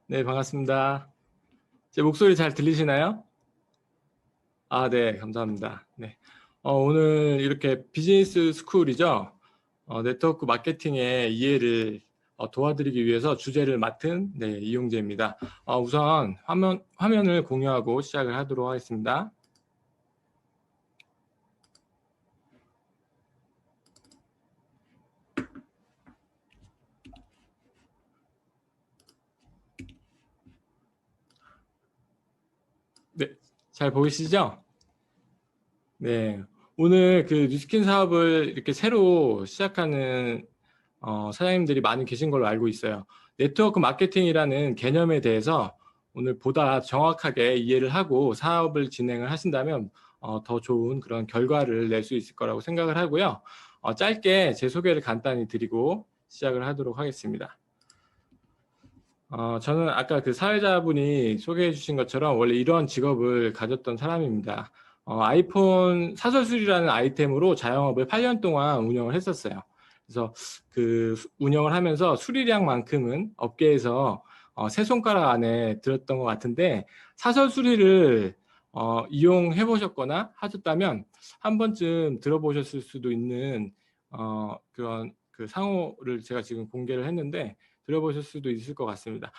네, 반갑습니다. 제 목소리 잘 들리시나요? 네, 감사합니다. 네. 오늘 이렇게 비즈니스 스쿨이죠. 네트워크 마케팅의 이해를 도와드리기 위해서 주제를 맡은 이용재입니다. 우선 화면을 공유하고 시작을 하도록 하겠습니다. 네, 잘 보이시죠? 네, 오늘 그 뉴스킨 사업을 이렇게 새로 시작하는 사장님들이 많이 계신 걸로 알고 있어요. 네트워크 마케팅이라는 개념에 대해서 오늘 보다 정확하게 이해를 하고 사업을 진행을 하신다면 더 좋은 그런 결과를 낼 수 있을 거라고 생각을 하고요. 짧게 제 소개를 간단히 드리고 시작을 하도록 하겠습니다. 저는 아까 그 사회자분이 소개해 주신 것처럼 원래 이런 직업을 가졌던 사람입니다. 아이폰 사설술이라는 아이템으로 자영업을 8년 동안 운영을 했었어요. 그래서 그 운영을 하면서 수리량만큼은 업계에서 세 손가락 안에 들었던 것 같은데, 사설수리를 이용해 보셨거나 하셨다면 한 번쯤 들어보셨을 수도 있는 그런 그 상호를 제가 지금 공개를 했는데 들어보실 수도 있을 것 같습니다.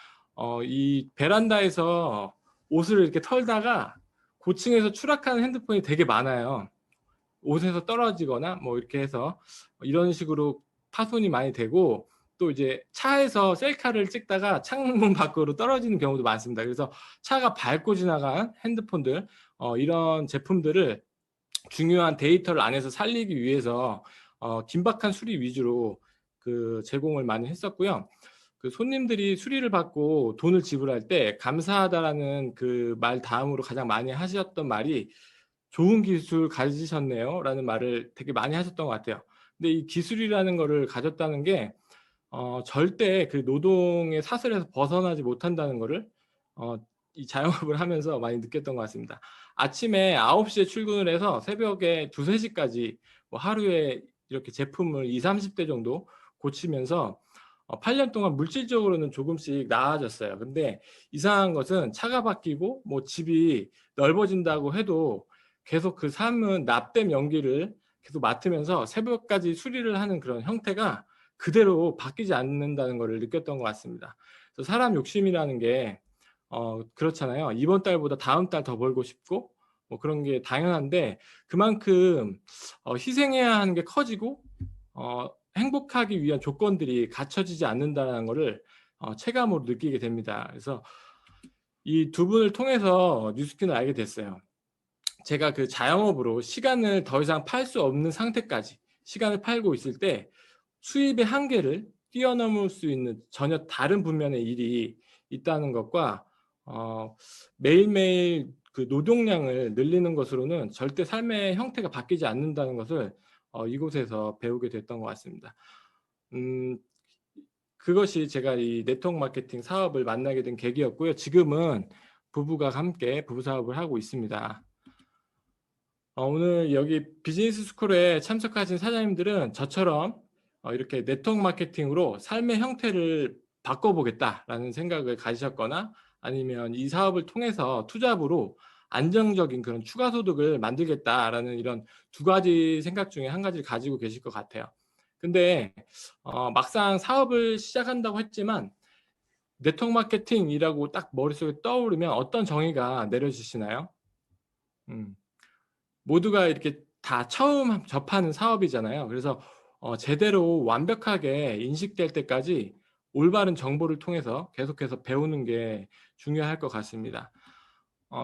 이 베란다에서 옷을 이렇게 털다가 고층에서 추락하는 핸드폰이 되게 많아요. 옷에서 떨어지거나 뭐 이렇게 해서 이런 식으로 파손이 많이 되고, 또 이제 차에서 셀카를 찍다가 창문 밖으로 떨어지는 경우도 많습니다. 그래서 차가 밟고 지나간 핸드폰들, 이런 제품들을 중요한 데이터를 안에서 살리기 위해서 긴박한 수리 위주로 그 제공을 많이 했었고요. 그 손님들이 수리를 받고 돈을 지불할 때 감사하다라는 그 말 다음으로 가장 많이 하셨던 말이 좋은 기술 가지셨네요 라는 말을 되게 많이 하셨던 것 같아요. 근데 이 기술이라는 거를 가졌다는 게 절대 그 노동의 사슬에서 벗어나지 못한다는 거를 이 자영업을 하면서 많이 느꼈던 것 같습니다. 아침에 9시에 출근을 해서 새벽에 2, 3시까지 뭐 하루에 이렇게 제품을 20, 30대 정도 고치면서 8년 동안 물질적으로는 조금씩 나아졌어요. 근데 이상한 것은 차가 바뀌고 뭐 집이 넓어진다고 해도 계속 그 삶은 납땜 연기를 계속 맡으면서 새벽까지 수리를 하는 그런 형태가 그대로 바뀌지 않는다는 것을 느꼈던 것 같습니다. 그래서 사람 욕심이라는 게 그렇잖아요. 이번 달보다 다음 달 더 벌고 싶고 뭐 그런 게 당연한데, 그만큼 희생해야 하는 게 커지고 행복하기 위한 조건들이 갖춰지지 않는다는 것을 체감으로 느끼게 됩니다. 그래서 이 두 분을 통해서 뉴스킨을 알게 됐어요. 제가 그 자영업으로 시간을 더 이상 팔 수 없는 상태까지 시간을 팔고 있을 때 수입의 한계를 뛰어넘을 수 있는 전혀 다른 분면의 일이 있다는 것과 매일매일 그 노동량을 늘리는 것으로는 절대 삶의 형태가 바뀌지 않는다는 것을 이곳에서 배우게 됐던 것 같습니다. 그것이 제가 이 네트워크 마케팅 사업을 만나게 된 계기였고요. 지금은 부부가 함께 부부 사업을 하고 있습니다. 오늘 여기 비즈니스 스쿨에 참석하신 사장님들은 저처럼 이렇게 네트워크 마케팅으로 삶의 형태를 바꿔보겠다라는 생각을 가지셨거나, 아니면 이 사업을 통해서 투잡으로 안정적인 그런 추가 소득을 만들겠다라는 이런 두 가지 생각 중에 한 가지를 가지고 계실 것 같아요. 근데 막상 사업을 시작한다고 했지만 네트워크 마케팅이라고 딱 머릿속에 떠오르면 어떤 정의가 내려지시나요? 모두가 이렇게 다 처음 접하는 사업이잖아요. 그래서 제대로 완벽하게 인식될 때까지 올바른 정보를 통해서 계속해서 배우는 게 중요할 것 같습니다.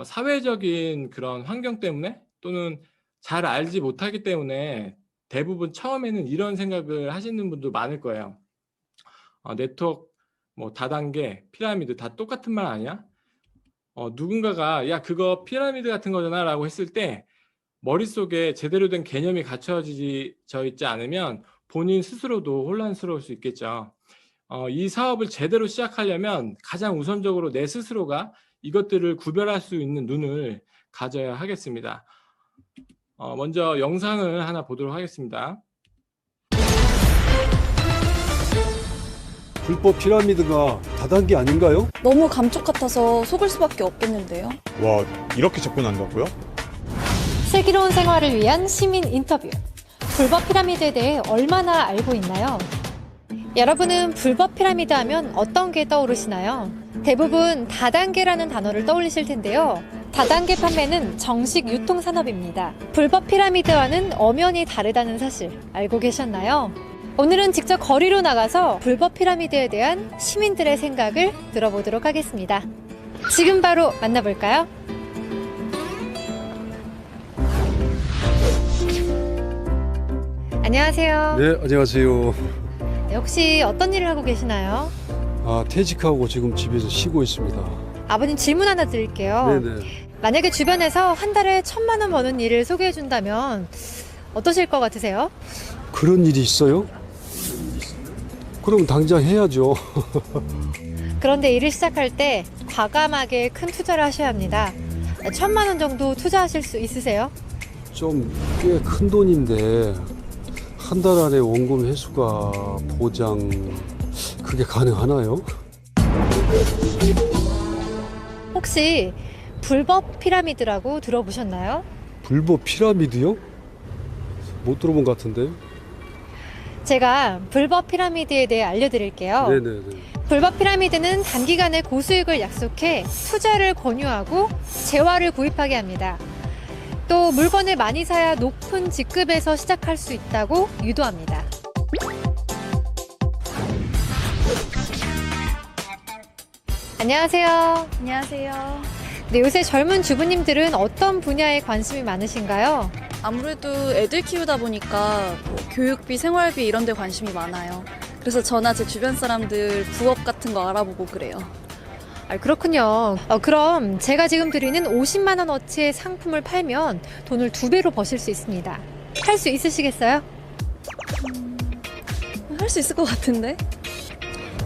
사회적인 그런 환경 때문에, 또는 잘 알지 못하기 때문에 대부분 처음에는 이런 생각을 하시는 분도 많을 거예요. 네트워크, 뭐 다단계, 피라미드 다 똑같은 말 아니야? 누군가가 야 그거 피라미드 같은 거잖아 라고 했을 때 머릿속에 제대로 된 개념이 갖춰져 있지 않으면 본인 스스로도 혼란스러울 수 있겠죠. 이 사업을 제대로 시작하려면 가장 우선적으로 내 스스로가 이것들을 구별할 수 있는 눈을 가져야 하겠습니다. 먼저 영상을 하나 보도록 하겠습니다. 불법 피라미드가 다단계 아닌가요? 너무 감쪽 같아서 속을 수밖에 없겠는데요. 와, 이렇게 접근한다고요? 슬기로운 생활을 위한 시민 인터뷰. 불법 피라미드에 대해 얼마나 알고 있나요? 여러분은 불법 피라미드 하면 어떤 게 떠오르시나요? 대부분 다단계라는 단어를 떠올리실 텐데요. 다단계 판매는 정식 유통산업입니다. 불법 피라미드와는 엄연히 다르다는 사실 알고 계셨나요? 오늘은 직접 거리로 나가서 불법 피라미드에 대한 시민들의 생각을 들어보도록 하겠습니다. 지금 바로 만나볼까요? 안녕하세요. 네, 안녕하세요. 네, 혹시 어떤 일을 하고 계시나요? 퇴직하고 지금 집에서 쉬고 있습니다. 아버님 질문 하나 드릴게요. 네네. 만약에 주변에서 한 달에 1,000만 원 버는 일을 소개해 준다면 어떠실 것 같으세요? 그런 일이 있어요? 그럼 당장 해야죠. 그런데 일을 시작할 때 과감하게 큰 투자를 하셔야 합니다. 1,000만 원 정도 투자하실 수 있으세요? 좀 꽤 큰 돈인데 한 달 안에 원금 회수가 보장 그게 가능하나요? 혹시 불법 피라미드라고 들어보셨나요? 불법 피라미드요? 못 들어본 것 같은데. 제가 불법 피라미드에 대해 알려드릴게요. 네네네. 불법 피라미드는 단기간에 고수익을 약속해 투자를 권유하고 재화를 구입하게 합니다. 또 물건을 많이 사야 높은 직급에서 시작할 수 있다고 유도합니다. 안녕하세요. 안녕하세요. 네, 요새 젊은 주부님들은 어떤 분야에 관심이 많으신가요? 아무래도 애들 키우다 보니까 뭐 교육비, 생활비 이런 데 관심이 많아요. 그래서 저나 제 주변 사람들 부업 같은 거 알아보고 그래요. 그렇군요. 그럼 제가 지금 드리는 50만 원어치의 상품을 팔면 돈을 2배로 버실 수 있습니다. 할 수 있으시겠어요? 할 수 있을 것 같은데?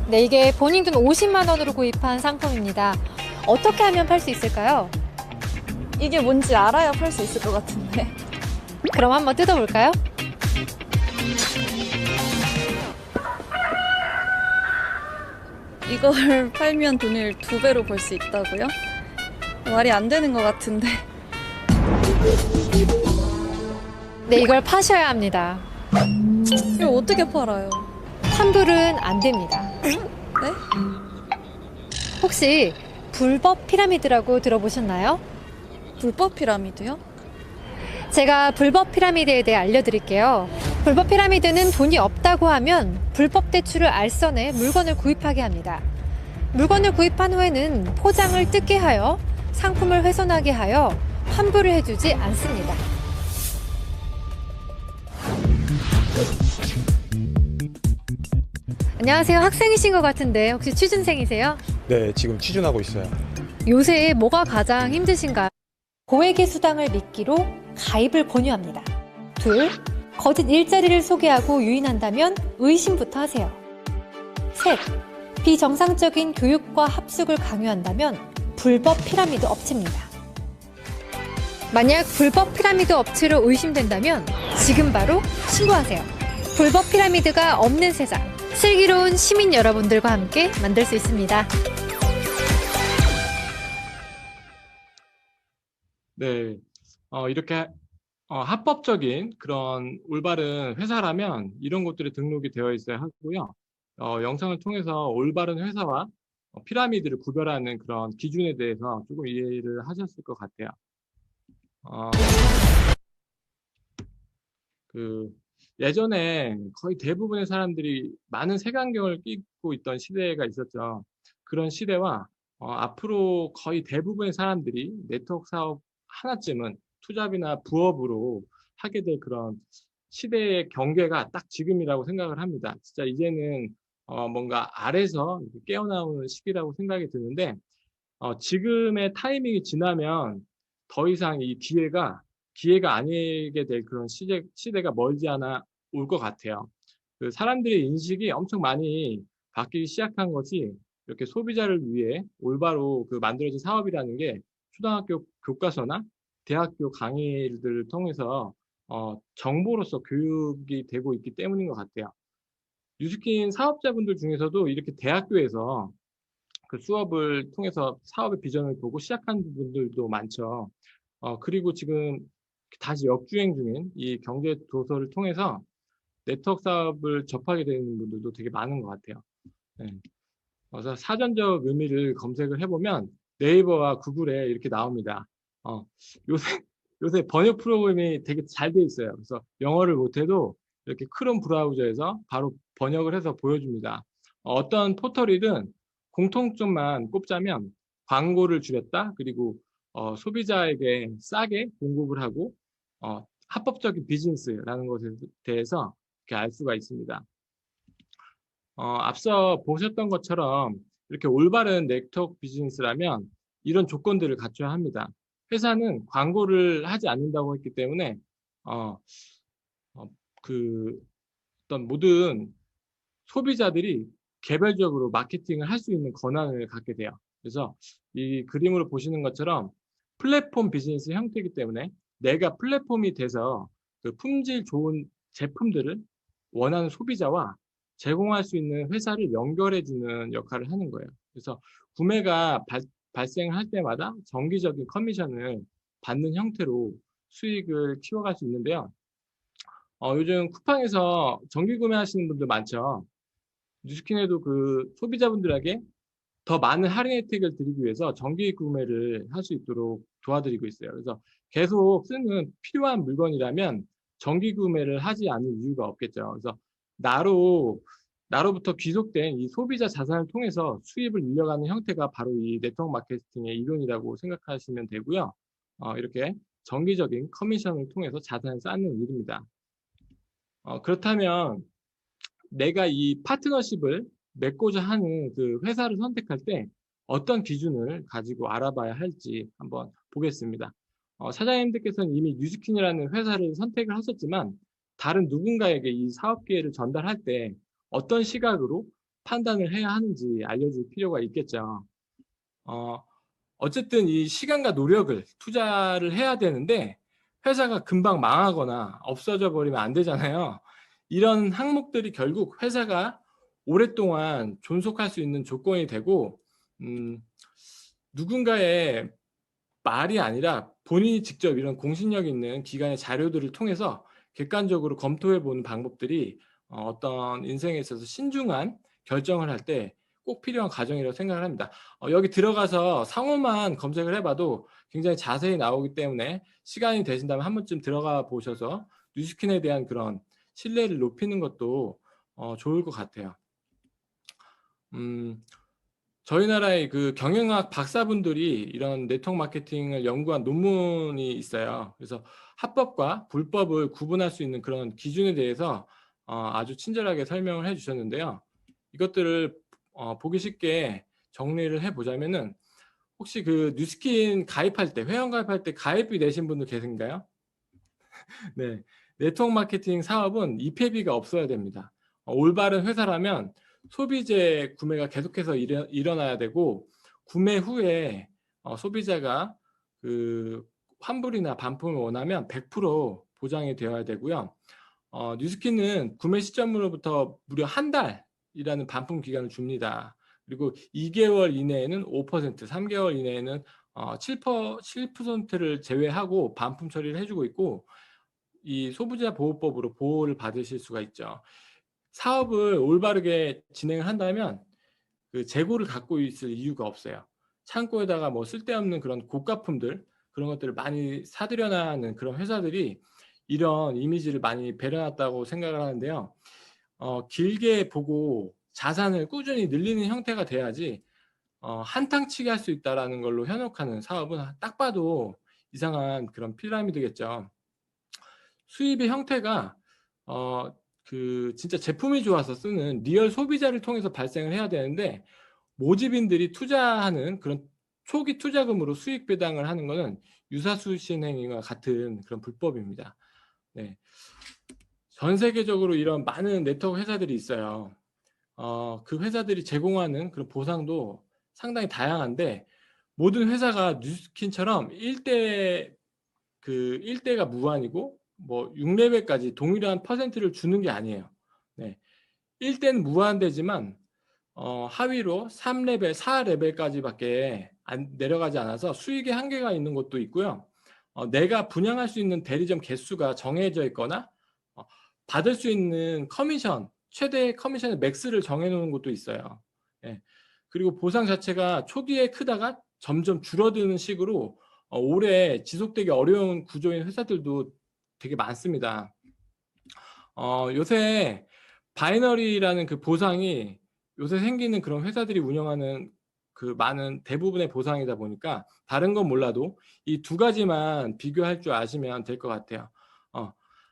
네, 이게 본인 돈 50만 원으로 구입한 상품입니다. 어떻게 하면 팔 수 있을까요? 이게 뭔지 알아야 팔 수 있을 것 같은데. 그럼 한번 뜯어볼까요? 이걸 팔면 돈을 2배로 벌 수 있다고요? 말이 안 되는 것 같은데. 네, 이걸 파셔야 합니다. 이거 어떻게 팔아요? 환불은 안 됩니다. 네? 혹시 불법 피라미드라고 들어보셨나요? 불법 피라미드요? 제가 불법 피라미드에 대해 알려드릴게요. 불법 피라미드는 돈이 없다고 하면 불법 대출을 알선해 물건을 구입하게 합니다. 물건을 구입한 후에는 포장을 뜯게 하여 상품을 훼손하게 하여 환불을 해주지 않습니다. 안녕하세요. 학생이신 것 같은데 혹시 취준생이세요? 네, 지금 취준하고 있어요. 요새 뭐가 가장 힘드신가요? 고액의 수당을 미끼로 가입을 권유합니다. 2. 거짓 일자리를 소개하고 유인한다면 의심부터 하세요. 3. 비정상적인 교육과 합숙을 강요한다면 불법 피라미드 업체입니다. 만약 불법 피라미드 업체로 의심된다면 지금 바로 신고하세요. 불법 피라미드가 없는 세상, 슬기로운 시민 여러분들과 함께 만들 수 있습니다. 네, 이렇게 합법적인 그런 올바른 회사라면 이런 것들이 등록이 되어 있어야 하고요. 영상을 통해서 올바른 회사와 피라미드를 구별하는 그런 기준에 대해서 조금 이해를 하셨을 것 같아요. 어, 예전에 거의 대부분의 사람들이 많은 색안경을 끼고 있던 시대가 있었죠. 그런 시대와 앞으로 거의 대부분의 사람들이 네트워크 사업 하나쯤은 투잡이나 부업으로 하게 될 그런 시대의 경계가 딱 지금이라고 생각을 합니다. 진짜 이제는 뭔가 아래서 깨어나오는 시기라고 생각이 드는데 지금의 타이밍이 지나면 더 이상 이 기회가 아니게 될 그런 시대가 멀지 않아 올 것 같아요. 그 사람들의 인식이 엄청 많이 바뀌기 시작한 것이 이렇게 소비자를 위해 올바로 그 만들어진 사업이라는 게 초등학교 교과서나 대학교 강의들을 통해서 정보로서 교육이 되고 있기 때문인 것 같아요. 뉴스킨 사업자분들 중에서도 이렇게 대학교에서 그 수업을 통해서 사업의 비전을 보고 시작한 분들도 많죠. 그리고 지금 다시 역주행 중인 이 경제 도서를 통해서 네트워크 사업을 접하게 되는 분들도 되게 많은 것 같아요. 네. 그래서 사전적 의미를 검색을 해보면 네이버와 구글에 이렇게 나옵니다. 요새, 요새 번역 프로그램이 되게 잘 돼 있어요. 그래서 영어를 못해도 이렇게 크롬 브라우저에서 바로 번역을 해서 보여줍니다. 어떤 포털이든 공통점만 꼽자면 광고를 줄였다, 그리고 소비자에게 싸게 공급을 하고 합법적인 비즈니스라는 것에 대해서 이렇게 알 수가 있습니다. 앞서 보셨던 것처럼 이렇게 올바른 네트워크 비즈니스라면 이런 조건들을 갖춰야 합니다. 회사는 광고를 하지 않는다고 했기 때문에 그 어떤 모든 소비자들이 개별적으로 마케팅을 할 수 있는 권한을 갖게 돼요. 그래서 이 그림으로 보시는 것처럼 플랫폼 비즈니스 형태이기 때문에 내가 플랫폼이 돼서 그 품질 좋은 제품들을 원하는 소비자와 제공할 수 있는 회사를 연결해주는 역할을 하는 거예요. 그래서 구매가 발생할 때마다 정기적인 커미션을 받는 형태로 수익을 키워갈 수 있는데요. 요즘 쿠팡에서 정기 구매하시는 분들 많죠. 뉴스킨에도 그 소비자분들에게 더 많은 할인 혜택을 드리기 위해서 정기 구매를 할 수 있도록 도와드리고 있어요. 그래서 계속 쓰는 필요한 물건이라면 정기 구매를 하지 않는 이유가 없겠죠. 그래서 나로부터 귀속된 이 소비자 자산을 통해서 수입을 늘려가는 형태가 바로 이 네트워크 마케팅의 이론이라고 생각하시면 되고요. 이렇게 정기적인 커미션을 통해서 자산을 쌓는 일입니다. 그렇다면 내가 이 파트너십을 맺고자 하는 그 회사를 선택할 때 어떤 기준을 가지고 알아봐야 할지 한번 보겠습니다. 사장님들께서는 이미 뉴스킨이라는 회사를 선택을 하셨지만 다른 누군가에게 이 사업 기회를 전달할 때 어떤 시각으로 판단을 해야 하는지 알려줄 필요가 있겠죠. 어쨌든 이 시간과 노력을 투자를 해야 되는데 회사가 금방 망하거나 없어져 버리면 안 되잖아요. 이런 항목들이 결국 회사가 오랫동안 존속할 수 있는 조건이 되고 누군가의 말이 아니라 본인이 직접 이런 공신력 있는 기관의 자료들을 통해서 객관적으로 검토해 보는 방법들이 어떤 인생에 있어서 신중한 결정을 할 때 꼭 필요한 과정이라고 생각을 합니다. 여기 들어가서 상호만 검색을 해봐도 굉장히 자세히 나오기 때문에 시간이 되신다면 한 번쯤 들어가 보셔서 뉴스킨에 대한 그런 신뢰를 높이는 것도 좋을 것 같아요. 저희 나라의 그 경영학 박사분들이 이런 네트워크 마케팅을 연구한 논문이 있어요. 그래서 합법과 불법을 구분할 수 있는 그런 기준에 대해서 아주 친절하게 설명을 해주셨는데요. 이것들을 보기 쉽게 정리를 해보자면은 혹시 그 뉴스킨 가입할 때, 회원 가입할 때 가입비 내신 분들 계신가요? 네, 네트워크 마케팅 사업은 입회비가 없어야 됩니다. 올바른 회사라면 소비재 구매가 계속해서 일어나야 되고 구매 후에 소비자가 그 환불이나 반품을 원하면 100% 보장이 되어야 되고요. 뉴스킨은 구매 시점으로부터 무려 한 달이라는 반품 기간을 줍니다. 그리고 2개월 이내에는 5%, 3개월 이내에는 7%를 제외하고 반품 처리를 해주고 있고 이 소비자 보호법으로 보호를 받으실 수가 있죠. 사업을 올바르게 진행을 한다면 그 재고를 갖고 있을 이유가 없어요. 창고에다가 뭐 쓸데없는 그런 고가품들 그런 것들을 많이 사들여나는 그런 회사들이 이런 이미지를 많이 배려놨다고 생각을 하는데요. 길게 보고 자산을 꾸준히 늘리는 형태가 돼야지 한탕치게 할 수 있다는 걸로 현혹하는 사업은 딱 봐도 이상한 그런 피라미드겠죠. 수입의 형태가 진짜 제품이 좋아서 쓰는 리얼 소비자를 통해서 발생을 해야 되는데 모집인들이 투자하는 그런 초기 투자금으로 수익 배당을 하는 것은 유사수신 행위와 같은 그런 불법입니다. 네. 전 세계적으로 이런 많은 네트워크 회사들이 있어요. 그 회사들이 제공하는 그런 보상도 상당히 다양한데 모든 회사가 뉴스킨처럼 1대가 무한이고 뭐 6레벨까지 동일한 퍼센트를 주는 게 아니에요. 네. 1대는 무한대지만 하위로 3레벨, 4레벨까지밖에 내려가지 않아서 수익의 한계가 있는 것도 있고요. 내가 분양할 수 있는 대리점 개수가 정해져 있거나 받을 수 있는 커미션, 최대 커미션의 맥스를 정해놓은 것도 있어요. 예. 그리고 보상 자체가 초기에 크다가 점점 줄어드는 식으로 오래 지속되기 어려운 구조인 회사들도 되게 많습니다. 요새 바이너리라는 그 보상이 요새 생기는 그런 회사들이 운영하는 그 많은 대부분의 보상이다 보니까 다른 건 몰라도 이 두 가지만 비교할 줄 아시면 될 것 같아요.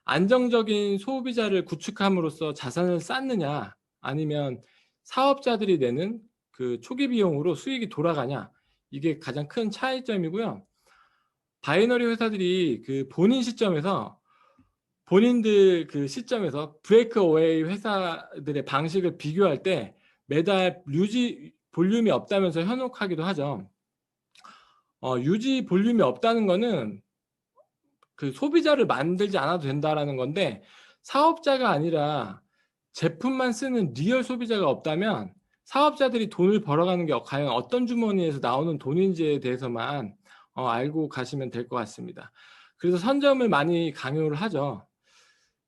안정적인 소비자를 구축함으로써 자산을 쌓느냐, 아니면 사업자들이 내는 그 초기 비용으로 수익이 돌아가냐, 이게 가장 큰 차이점이고요. 바이너리 회사들이 그 본인들 그 시점에서 브레이크 어웨이 회사들의 방식을 비교할 때 매달 유지 볼륨이 없다면서 현혹하기도 하죠. 유지 볼륨이 없다는 거는 그 소비자를 만들지 않아도 된다라는 건데, 사업자가 아니라 제품만 쓰는 리얼 소비자가 없다면 사업자들이 돈을 벌어가는 게 과연 어떤 주머니에서 나오는 돈인지에 대해서만 알고 가시면 될 것 같습니다. 그래서 선점을 많이 강요를 하죠,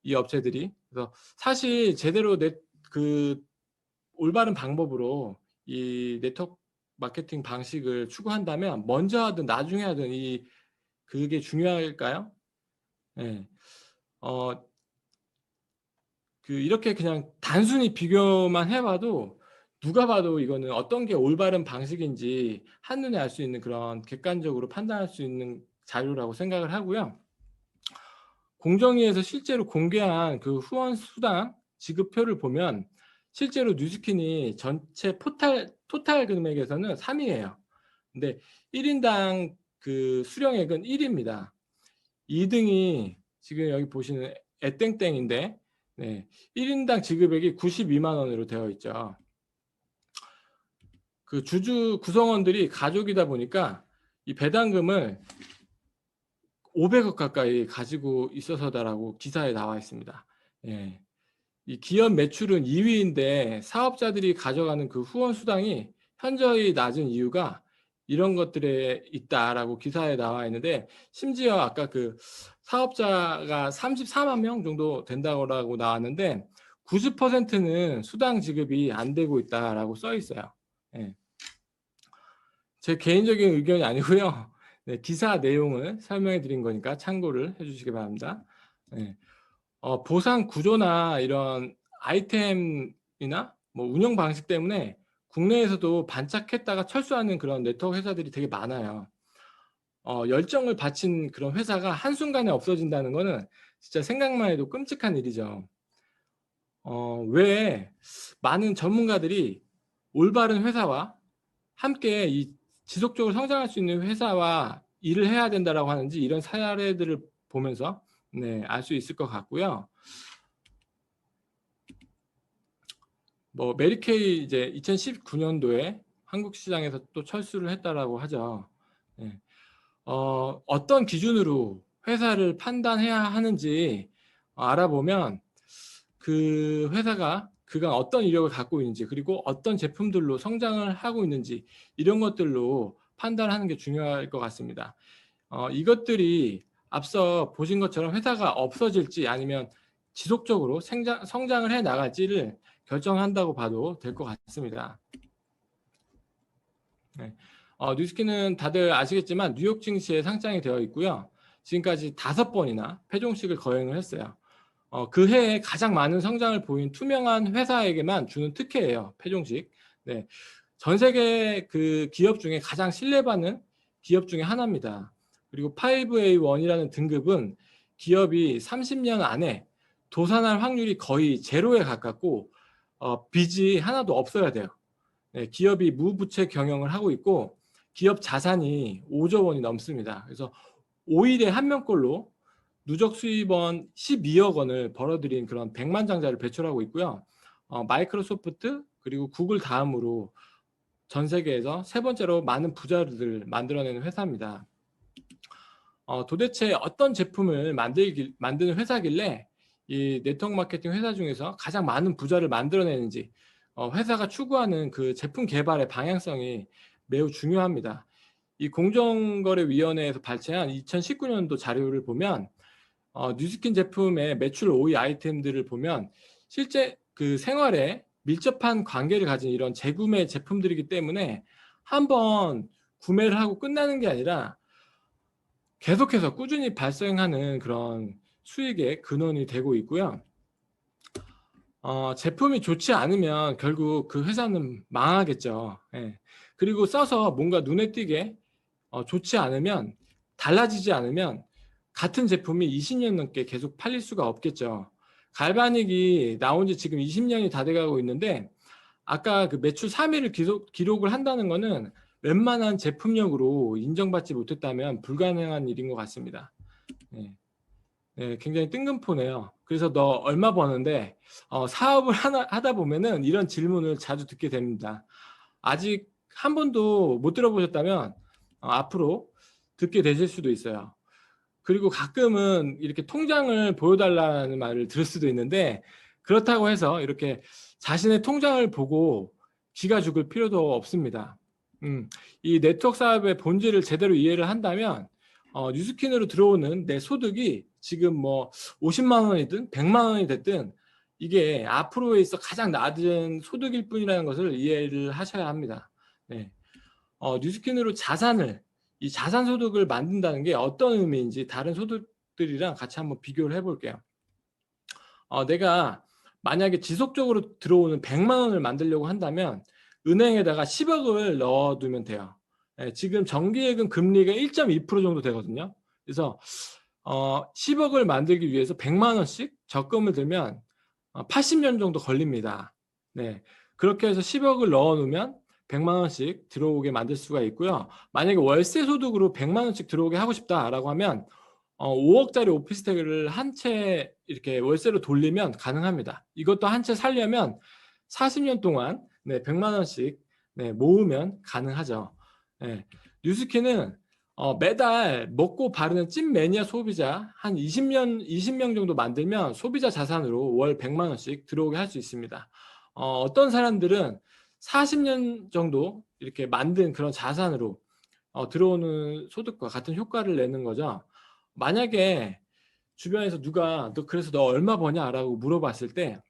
이 업체들이. 그래서 사실 제대로 그 올바른 방법으로 이 네트워크 마케팅 방식을 추구한다면 먼저 하든 나중에 하든 그게 중요할까요? 네. 이렇게 그냥 단순히 비교만 해봐도 누가 봐도 이거는 어떤 게 올바른 방식인지 한눈에 알 수 있는 그런 객관적으로 판단할 수 있는 자료라고 생각을 하고요. 공정위에서 실제로 공개한 그 후원 수당 지급표를 보면 실제로 뉴스킨이 전체 토탈 금액에서는 3위예요. 근데 1인당 그 수령액은 1위입니다. 2등이 지금 여기 보시는 애땡땡인데, 네, 1인당 지급액이 92만 원으로 되어 있죠. 그 주주 구성원들이 가족이다 보니까 이 배당금을 500억 가까이 가지고 있어서다라고 기사에 나와 있습니다. 예. 이 기업 매출은 2위인데 사업자들이 가져가는 그 후원 수당이 현저히 낮은 이유가 이런 것들에 있다라고 기사에 나와 있는데, 심지어 아까 그 사업자가 34만 명 정도 된다고 나왔는데 90%는 수당 지급이 안 되고 있다라고 써 있어요. 예. 제 개인적인 의견이 아니고요. 네, 기사 내용을 설명해 드린 거니까 참고를 해 주시기 바랍니다. 네. 보상 구조나 이런 아이템이나 뭐 운영 방식 때문에 국내에서도 반짝했다가 철수하는 그런 네트워크 회사들이 되게 많아요. 열정을 바친 그런 회사가 한순간에 없어진다는 거는 진짜 생각만 해도 끔찍한 일이죠. 왜 많은 전문가들이 올바른 회사와 함께 지속적으로 성장할 수 있는 회사와 일을 해야 된다라고 하는지, 이런 사례들을 보면서 알 수 있을 것 같고요. 뭐 메리케이 이제 2019년도에 한국 시장에서 또 철수를 했다라고 하죠. 네. 어떤 기준으로 회사를 판단해야 하는지 알아보면 그 회사가 그간 어떤 이력을 갖고 있는지, 그리고 어떤 제품들로 성장을 하고 있는지, 이런 것들로 판단하는 게 중요할 것 같습니다. 이것들이 앞서 보신 것처럼 회사가 없어질지 아니면 지속적으로 성장을 해 나갈지를 결정한다고 봐도 될 것 같습니다. 네. 뉴스킨은 다들 아시겠지만 뉴욕 증시에 상장이 되어 있고요. 지금까지 5번이나 폐종식을 거행을 했어요. 그 해에 가장 많은 성장을 보인 투명한 회사에게만 주는 특혜예요, 폐종식. 네. 전 세계 그 기업 중에 가장 신뢰받는 기업 중에 하나입니다. 그리고 5A1이라는 등급은 기업이 30년 안에 도산할 확률이 거의 제로에 가깝고 빚이 하나도 없어야 돼요. 네, 기업이 무부채 경영을 하고 있고 기업 자산이 5조 원이 넘습니다. 그래서 5일에 한 명꼴로 누적 수입원 12억 원을 벌어들인 그런 백만장자를 배출하고 있고요. 마이크로소프트 그리고 구글 다음으로 전 세계에서 3번째로 많은 부자들을 만들어내는 회사입니다. 도대체 어떤 제품을 만드는 회사길래 이 네트워크 마케팅 회사 중에서 가장 많은 부자를 만들어내는지, 회사가 추구하는 그 제품 개발의 방향성이 매우 중요합니다. 이 공정거래위원회에서 발췌한 2019년도 자료를 보면 뉴스킨 제품의 매출 5위 아이템들을 보면 실제 그 생활에 밀접한 관계를 가진 이런 재구매 제품들이기 때문에 한번 구매를 하고 끝나는 게 아니라 계속해서 꾸준히 발생하는 그런 수익의 근원이 되고 있고요. 제품이 좋지 않으면 결국 그 회사는 망하겠죠. 예. 그리고 써서 뭔가 눈에 띄게 좋지 않으면, 달라지지 않으면 같은 제품이 20년 넘게 계속 팔릴 수가 없겠죠. 갈바닉이 나온 지 지금 20년이 다 돼가고 있는데, 아까 그 매출 3위를 기록을 한다는 거는 웬만한 제품력으로 인정받지 못했다면 불가능한 일인 것 같습니다. 네. 네, 굉장히 뜬금포네요. 그래서 너 얼마 버는데 사업을 하다 보면은 이런 질문을 자주 듣게 됩니다. 아직 한 번도 못 들어보셨다면 앞으로 듣게 되실 수도 있어요. 그리고 가끔은 이렇게 통장을 보여달라는 말을 들을 수도 있는데, 그렇다고 해서 이렇게 자신의 통장을 보고 기가 죽을 필요도 없습니다. 이 네트워크 사업의 본질을 제대로 이해를 한다면 뉴스킨으로 들어오는 내 소득이 지금 뭐 50만 원이든 100만 원이 됐든 이게 앞으로에 있어 가장 낮은 소득일 뿐이라는 것을 이해를 하셔야 합니다. 네. 뉴스킨으로 이 자산 소득을 만든다는 게 어떤 의미인지 다른 소득들이랑 같이 한번 비교를 해볼게요. 내가 만약에 지속적으로 들어오는 100만 원을 만들려고 한다면 은행에다가 10억을 넣어두면 돼요. 네, 지금 정기예금 금리가 1.2% 정도 되거든요. 그래서 10억을 만들기 위해서 100만 원씩 적금을 들면 80년 정도 걸립니다. 네, 그렇게 해서 10억을 넣어놓으면 100만 원씩 들어오게 만들 수가 있고요. 만약에 월세 소득으로 100만 원씩 들어오게 하고 싶다라고 하면 5억짜리 오피스텔을 한 채 이렇게 월세로 돌리면 가능합니다. 이것도 한 채 살려면 40년 동안 100만 원씩 모으면 가능하죠. 네, 뉴스킨은 매달 먹고 바르는 찐 매니아 소비자 한 20명 정도 만들면 소비자 자산으로 월 100만 원씩 들어오게 할 수 있습니다. 어떤 사람들은 40년 정도 이렇게 만든 그런 자산으로 들어오는 소득과 같은 효과를 내는 거죠. 만약에 주변에서 누가 그래서 너 얼마 버냐? 라고 물어봤을 때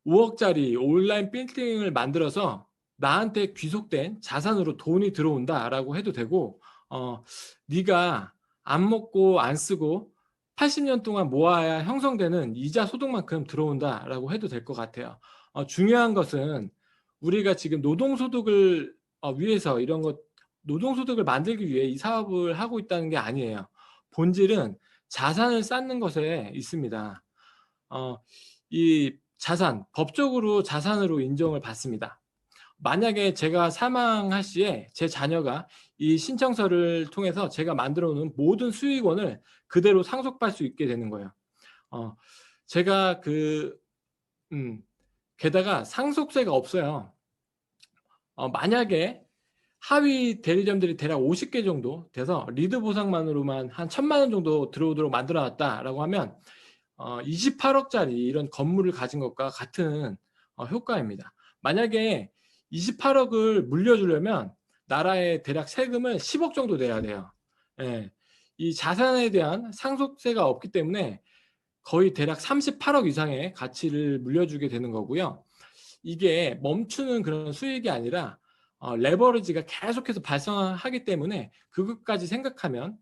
5억짜리 온라인 빌딩을 만들어서 나한테 귀속된 자산으로 돈이 들어온다 라고 해도 되고, 네가 안 먹고 안 쓰고 80년 동안 모아야 형성되는 이자 소득만큼 들어온다 라고 해도 될 것 같아요. 중요한 것은 우리가 지금 노동소득을 위해서 노동소득을 만들기 위해 이 사업을 하고 있다는 게 아니에요. 본질은 자산을 쌓는 것에 있습니다. 이 자산, 법적으로 자산으로 인정을 받습니다. 만약에 제가 사망할 시에 제 자녀가 이 신청서를 통해서 제가 만들어 놓은 모든 수익원을 그대로 상속받을 수 있게 되는 거예요. 제가 게다가 상속세가 없어요. 만약에 하위 대리점들이 대략 50개 정도 돼서 리드 보상만으로만 한 1,000만 원 정도 들어오도록 만들어 놨다라고 하면 28억짜리 이런 건물을 가진 것과 같은 효과입니다. 만약에 28억을 물려주려면 나라에 대략 세금을 10억 정도 내야 돼요. 예, 이 자산에 대한 상속세가 없기 때문에 거의 대략 38억 이상의 가치를 물려주게 되는 거고요. 이게 멈추는 그런 수익이 아니라 레버리지가 계속해서 발생하기 때문에 그것까지 생각하면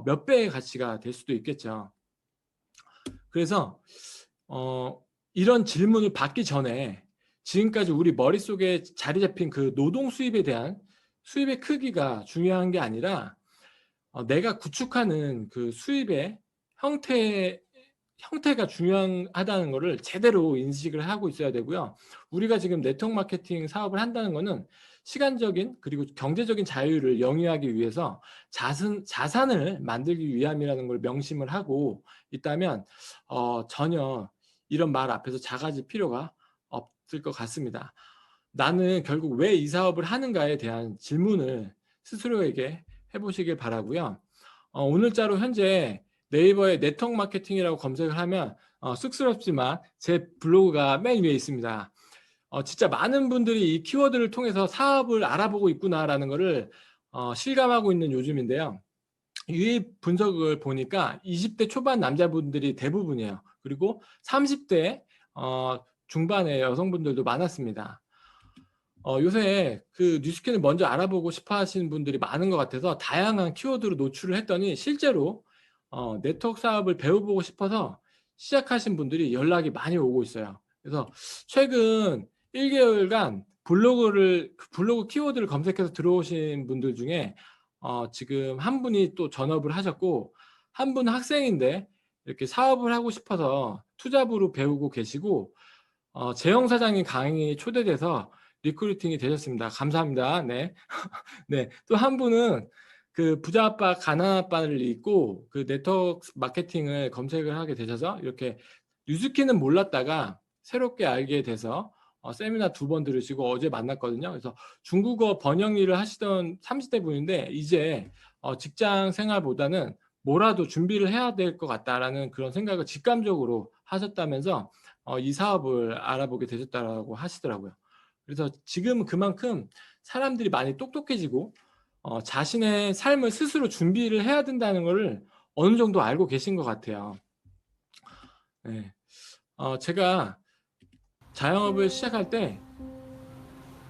몇 배의 가치가 될 수도 있겠죠. 그래서 이런 질문을 받기 전에 지금까지 우리 머릿속에 자리 잡힌 그 노동 수입에 대한 수입의 크기가 중요한 게 아니라 내가 구축하는 그 수입의 형태가 중요하다는 것을 제대로 인식을 하고 있어야 되고요. 우리가 지금 네트워크 마케팅 사업을 한다는 것은 시간적인 그리고 경제적인 자유를 영위하기 위해서 자산을 만들기 위함이라는 걸 명심을 하고 있다면 전혀 이런 말 앞에서 작아질 필요가 없을 것 같습니다. 나는 결국 왜 이 사업을 하는가에 대한 질문을 스스로에게 해보시길 바라고요. 오늘자로 현재 네이버에 네트워크 마케팅이라고 검색을 하면 쑥스럽지만 제 블로그가 맨 위에 있습니다. 진짜 많은 분들이 이 키워드를 통해서 사업을 알아보고 있구나라는 것을 실감하고 있는 요즘인데요. 유입 분석을 보니까 20대 초반 남자분들이 대부분이에요. 그리고 30대 중반의 여성분들도 많았습니다. 요새 그 뉴스킨을 먼저 알아보고 싶어 하시는 분들이 많은 것 같아서 다양한 키워드로 노출을 했더니 실제로 네트워크 사업을 배워보고 싶어서 시작하신 분들이 연락이 많이 오고 있어요. 그래서 최근 1개월간 블로그 키워드를 검색해서 들어오신 분들 중에 지금 한 분이 또 전업을 하셨고, 한 분은 학생인데 이렇게 사업을 하고 싶어서 투잡으로 배우고 계시고, 재영 사장님 강의 초대돼서 리크루팅이 되셨습니다. 감사합니다. 네. 네. 또 한 분은 그 부자 아빠, 가난 아빠를 읽고 그 네트워크 마케팅을 검색을 하게 되셔서 이렇게 뉴스키는 몰랐다가 새롭게 알게 돼서 세미나 2번 들으시고 어제 만났거든요. 그래서 중국어 번역 일을 하시던 30대 분인데 이제 직장 생활보다는 뭐라도 준비를 해야 될 것 같다라는 그런 생각을 직감적으로 하셨다면서 이 사업을 알아보게 되셨다고 하시더라고요. 그래서 지금 그만큼 사람들이 많이 똑똑해지고 자신의 삶을 스스로 준비를 해야 된다는 것을 어느 정도 알고 계신 것 같아요. 네. 제가 자영업을 시작할 때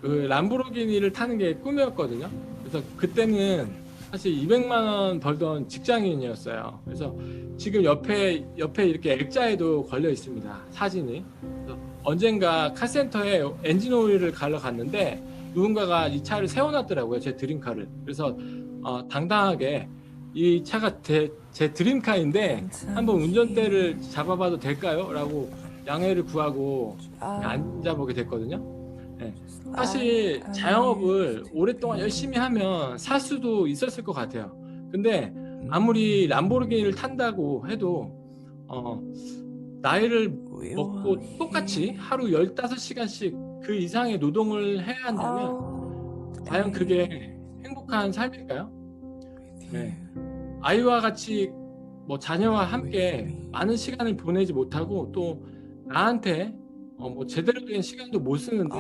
그 람보르기니를 타는 게 꿈이었거든요. 그래서 그때는 사실 200만 원 벌던 직장인이었어요. 그래서 지금 옆에 이렇게 액자에도 걸려 있습니다. 사진이. 그래서 언젠가 카센터에 엔진 오일을 갈러 갔는데 누군가가 이 차를 세워놨더라고요. 제 드림카를. 그래서 당당하게 이 차가 제 드림카인데 한번 운전대를 잡아봐도 될까요? 라고 양해를 구하고 앉아보게 됐거든요. 네. 사실 자영업을 오랫동안 열심히 하면 살 수도 있었을 것 같아요. 근데 아무리 람보르기니를 탄다고 해도 나이를 먹고 똑같이 하루 15시간씩 그 이상의 노동을 해야 한다면 과연 그게 행복한 삶일까요? 네. 아이와 같이 뭐 자녀와 함께 많은 시간을 보내지 못하고 또 나한테 뭐 제대로 된 시간도 못 쓰는데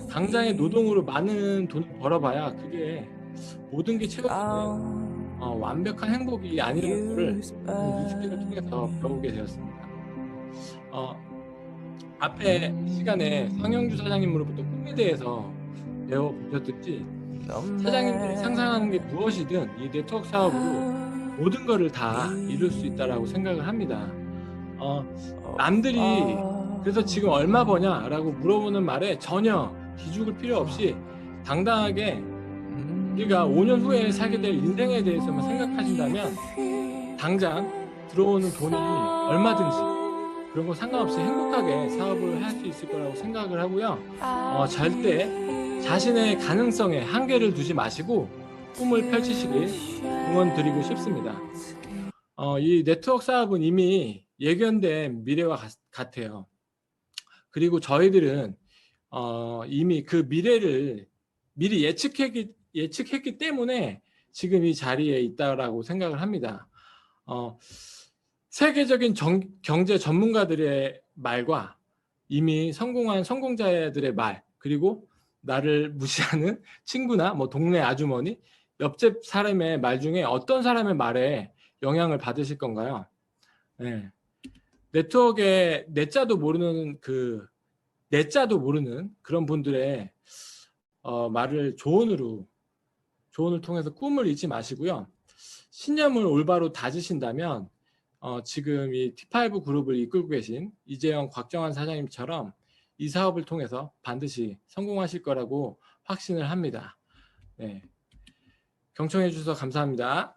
당장의 노동으로 많은 돈을 벌어봐야 그게 모든 게 채워지는 완벽한 행복이 아니라는 것을 뉴스키를 통해서 배우게 되었습니다. 앞에 시간에 성영주 사장님으로부터 꿈에 대해서 배워보셨듯이 사장님들이 상상하는 게 무엇이든 이 네트워크 사업으로 모든 것을 다 이룰 수 있다라고 생각을 합니다. 남들이 그래서 지금 얼마 버냐라고 물어보는 말에 전혀 기죽을 필요 없이 당당하게 우리가 5년 후에 살게 될 인생에 대해서만 생각하신다면 당장 들어오는 돈이 얼마든지 그런 거 상관없이 행복하게 사업을 할 수 있을 거라고 생각을 하고요. 절대 자신의 가능성에 한계를 두지 마시고 꿈을 펼치시길 응원드리고 싶습니다. 이 네트워크 사업은 이미 예견된 미래와 같아요. 그리고 저희들은 이미 그 미래를 미리 예측했기 때문에 지금 이 자리에 있다라고 생각을 합니다. 세계적인 경제 전문가들의 말과 이미 성공한 성공자들의 말, 그리고 나를 무시하는 친구나 뭐 동네 아주머니, 옆집 사람의 말 중에 어떤 사람의 말에 영향을 받으실 건가요? 네. 네트워크에 내자도 모르는 그런 분들의 말을 조언을 통해서 꿈을 잊지 마시고요. 신념을 올바로 다지신다면 지금 이 T5 그룹을 이끌고 계신 이재영, 곽정환 사장님처럼 이 사업을 통해서 반드시 성공하실 거라고 확신을 합니다. 네. 경청해 주셔서 감사합니다.